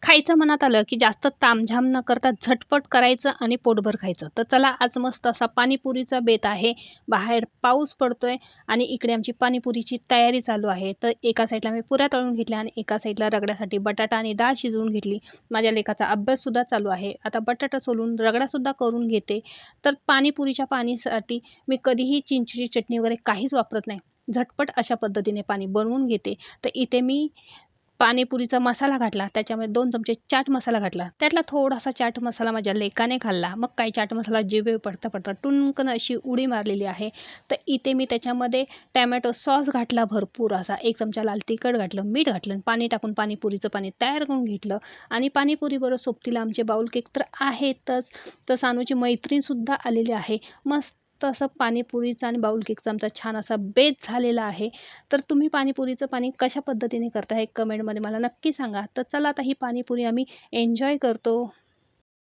खायचं मनात आलं, की जास्त तामझाम न करता झटपट करायचं आणि पोटभर खायचं. तर चला आज मस्त असा पाणीपुरीचा बेत आहे. बाहेर पाऊस पडतोय आणि इकडे आमची पाणीपुरीची तयारी चालू आहे. तर एका साईडला मी पुऱ्या तळून घेतल्या आणि एका साईडला रगड्यासाठी बटाटा आणि डाळ शिजवून घेतली. माझ्या लेकाचा अभ्याससुद्धा चालू आहे. आता बटाटा सोलून रगडासुद्धा करून घेते. तर पाणीपुरीच्या पाणीसाठी मी कधीही चिंचेची चटणी वगैरे काहीच वापरत नाही. झटपट अशा पद्धतीने पाणी बनवून घेते. तर इथे मी पाणीपुरीचा मसाला घातला, त्याच्यामध्ये 2 चमचे चाट मसाला घातला. त्यातला थोडासा चाट मसाला माझ्या लेकाने खाल्ला. मग काही चाट मसाला जिभेवर पडता-पडता टुणकन अशी उडी मारलेली आहे. तर इथे मी त्याच्यामध्ये टोमॅटो सॉस घातला भरपूर असा. 1 चमचा लाल तिखट घातलं, मीठ घातलं, पाणी टाकून पाणीपुरीचं पाणी तयार करून घेतलं आणि पाणीपुरीबरोबर सोबतीला आमचे बाउल केक तर आहेतच. तर सानूची मैत्रीणसुद्धा आलेली आहे. मस्त असं पाणीपुरीचा आणि बाउल केकचा आमचा छान असा बेत झालेला आहे. तर तुम्ही पाणीपुरीचं पाणी कशा पद्धतीने करता हे कमेंटमध्ये मला नक्की सांगा. तर चला आता ही पाणीपुरी आम्ही एन्जॉय करतो.